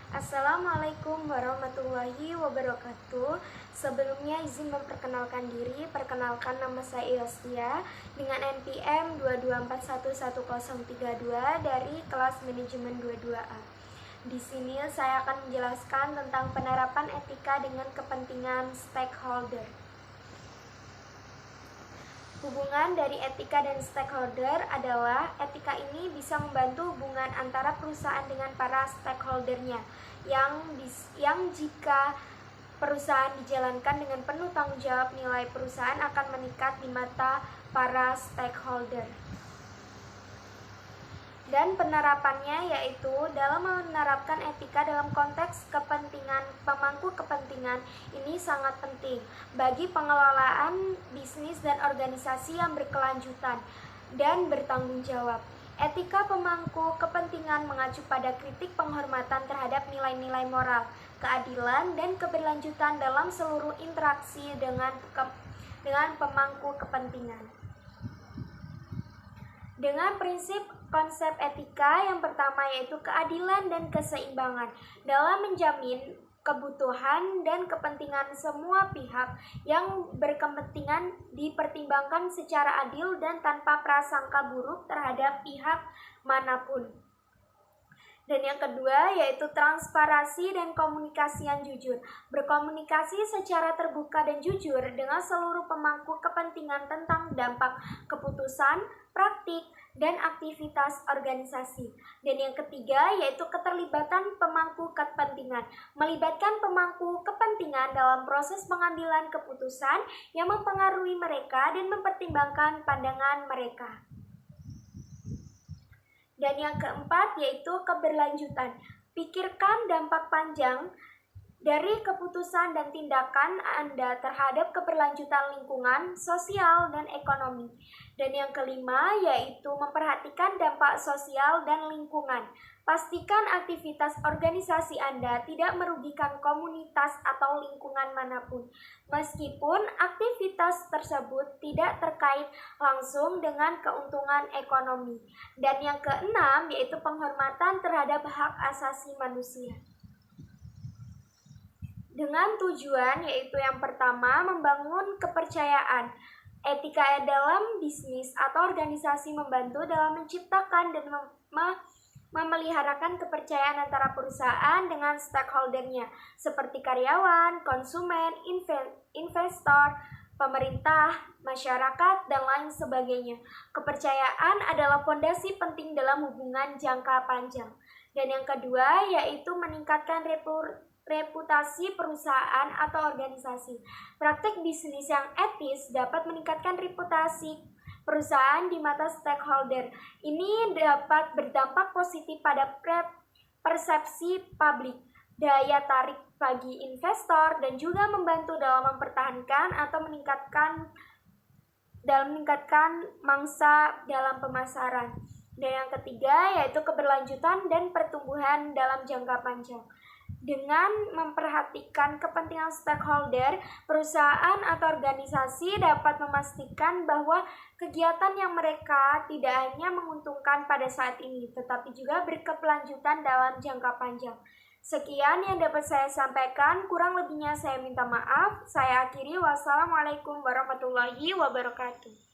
Assalamualaikum warahmatullahi wabarakatuh. Sebelumnya izin memperkenalkan diri. Perkenalkan, nama saya Yostia dengan NPM 224111032 dari kelas manajemen 22A. Di sini saya akan menjelaskan tentang penerapan etika dengan kepentingan stakeholder. Hubungan dari etika dan stakeholder adalah etika ini bisa membantu hubungan antara perusahaan dengan para stakeholdernya yang jika perusahaan dijalankan dengan penuh tanggung jawab, nilai perusahaan akan meningkat di mata para stakeholder. Dan penerapannya yaitu dalam menerapkan etika dalam konteks kepentingan pemangku kepentingan ini sangat penting bagi pengelolaan bisnis dan organisasi yang berkelanjutan dan bertanggung jawab. Etika pemangku kepentingan mengacu pada kritik penghormatan terhadap nilai-nilai moral, keadilan, dan keberlanjutan dalam seluruh interaksi dengan pemangku kepentingan. Dengan prinsip konsep etika yang pertama yaitu keadilan dan keseimbangan dalam menjamin kebutuhan dan kepentingan semua pihak yang berkepentingan dipertimbangkan secara adil dan tanpa prasangka buruk terhadap pihak manapun. Dan yang kedua yaitu transparansi dan komunikasi yang jujur. Berkomunikasi secara terbuka dan jujur dengan seluruh pemangku kepentingan tentang dampak keputusan, praktik, dan aktivitas organisasi. Dan yang ketiga yaitu keterlibatan pemangku kepentingan. Melibatkan pemangku kepentingan dalam proses pengambilan keputusan yang mempengaruhi mereka dan mempertimbangkan pandangan mereka. Dan yang keempat yaitu keberlanjutan. Pikirkan dampak panjang dari keputusan dan tindakan Anda terhadap keberlanjutan lingkungan, sosial, dan ekonomi. Dan yang kelima yaitu memperhatikan dampak sosial dan lingkungan. Pastikan aktivitas organisasi Anda tidak merugikan komunitas atau lingkungan manapun, meskipun aktivitas tersebut tidak terkait langsung dengan keuntungan ekonomi. Dan yang keenam yaitu penghormatan terhadap hak asasi manusia. Dengan tujuan yaitu yang pertama membangun kepercayaan. Etika dalam bisnis atau organisasi membantu dalam menciptakan dan memeliharakan kepercayaan antara perusahaan dengan stakeholdernya seperti karyawan, konsumen, investor, pemerintah, masyarakat, dan lain sebagainya. Kepercayaan adalah fondasi penting dalam hubungan jangka panjang. Dan yang kedua yaitu meningkatkan reputasi perusahaan atau organisasi. Praktik bisnis yang etis dapat meningkatkan reputasi perusahaan di mata stakeholder. Ini dapat berdampak positif pada persepsi publik, daya tarik bagi investor, dan juga membantu dalam mempertahankan atau meningkatkan mangsa dalam pemasaran. Dan yang ketiga yaitu keberlanjutan dan pertumbuhan dalam jangka panjang. Dengan memperhatikan kepentingan stakeholder, perusahaan atau organisasi dapat memastikan bahwa kegiatan yang mereka tidak hanya menguntungkan pada saat ini, tetapi juga berkelanjutan dalam jangka panjang. Sekian yang dapat saya sampaikan, kurang lebihnya saya minta maaf. Saya akhiri, wassalamualaikum warahmatullahi wabarakatuh.